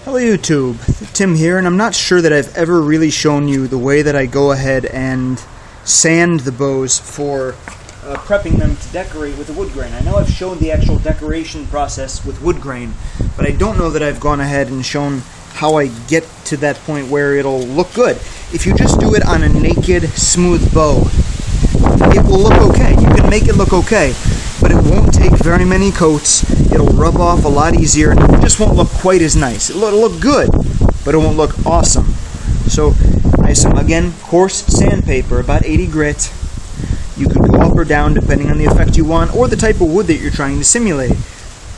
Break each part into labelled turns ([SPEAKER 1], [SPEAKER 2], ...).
[SPEAKER 1] Hello YouTube, Tim here, and I'm not sure that I've ever really shown you the way that I go ahead and sand the bows for prepping them to decorate with the wood grain. I know I've shown the actual decoration process with wood grain, but I don't know that I've gone ahead and shown how I get to that point where it'll look good. If you just do it on a naked, smooth bow, it will look okay. You can make it look okay, but it won't take very many coats. It'll rub off a lot easier, and it just won't look quite as nice. It'll look good, but it won't look awesome. So I have some, again, coarse sandpaper, about 80 grit. You could go up or down depending on the effect you want, or the type of wood that you're trying to simulate.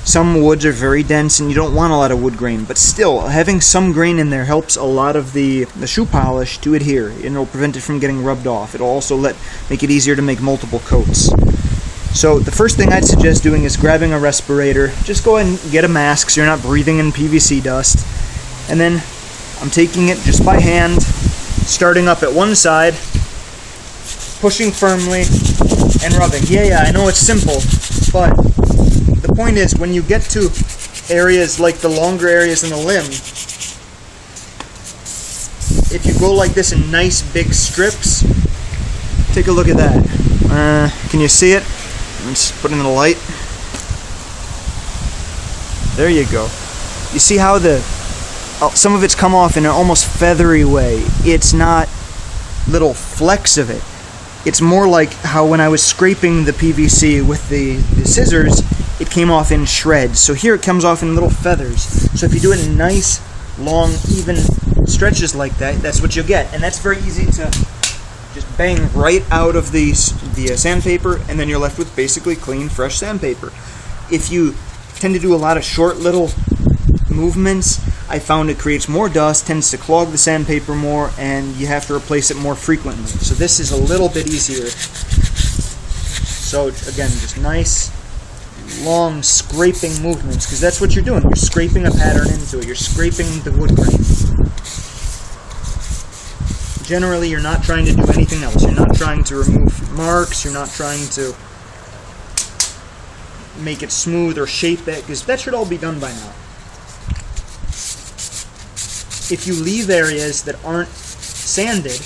[SPEAKER 1] Some woods are very dense and you don't want a lot of wood grain, but still, having some grain in there helps a lot of the shoe polish to adhere, and it'll prevent it from getting rubbed off. It'll also make it easier to make multiple coats. So the first thing I'd suggest doing is grabbing a respirator. Just go ahead and get a mask so you're not breathing in PVC dust. And then I'm taking it just by hand, starting up at one side, pushing firmly, and rubbing. Yeah, I know it's simple, but the point is, when you get to areas like the longer areas in the limb, if you go like this in nice big strips, take a look at that. Can you see it? Let's put it in the light. There you go. You see how some of it's come off in an almost feathery way. It's not little flecks of it. It's more like how when I was scraping the PVC with the scissors, it came off in shreds. So here it comes off in little feathers. So if you do it in nice, long, even stretches like that, that's what you'll get. And that's very easy to just bang right out of the sandpaper, and then you're left with basically clean, fresh sandpaper. If you tend to do a lot of short little movements, I found it creates more dust, tends to clog the sandpaper more, and you have to replace it more frequently. So this is a little bit easier. So again, just nice, long scraping movements, because that's what you're doing. You're scraping a pattern into it. You're scraping the wood grain. Generally, you're not trying to do anything else. You're not trying to remove marks. You're not trying to make it smooth or shape it, because that should all be done by now. If you leave areas that aren't sanded,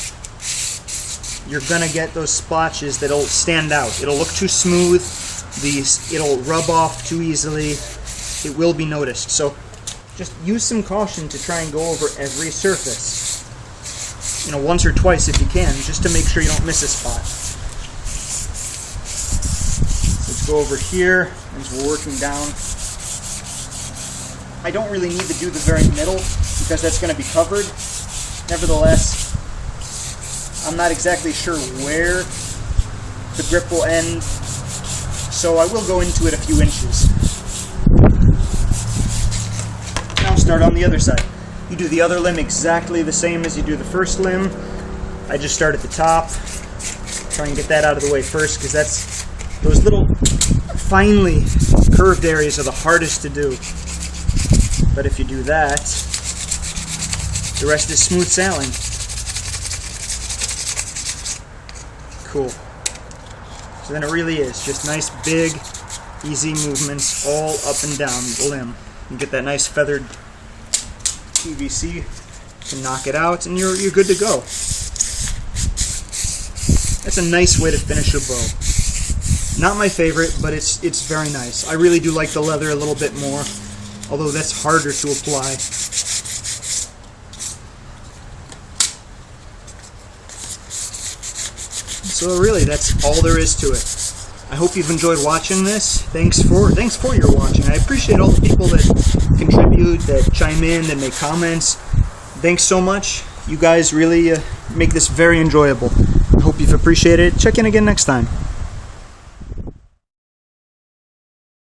[SPEAKER 1] you're going to get those splotches that'll stand out. It'll look too smooth. It'll rub off too easily. It will be noticed. So just use some caution to try and go over every surface. Once or twice if you can, just to make sure you don't miss a spot. Let's go over here as we're working down. I don't really need to do the very middle because that's going to be covered. Nevertheless, I'm not exactly sure where the grip will end, so I will go into it a few inches. Now start on the other side. You do the other limb exactly the same as you do the first limb. I just start at the top, try and get that out of the way first, because those little finely curved areas are the hardest to do. But if you do that, the rest is smooth sailing. Cool. So then it really is just nice, big, easy movements all up and down the limb. You get that nice feathered PVC to knock it out, and you're good to go. That's a nice way to finish a bow. Not my favorite, but it's very nice. I really do like the leather a little bit more, although that's harder to apply. So really, that's all there is to it. I hope you've enjoyed watching this. Thanks for your watching. I appreciate all the people that contribute, that chime in, that make comments. Thanks so much. You guys really make this very enjoyable. I hope you've appreciated it. Check in again next time.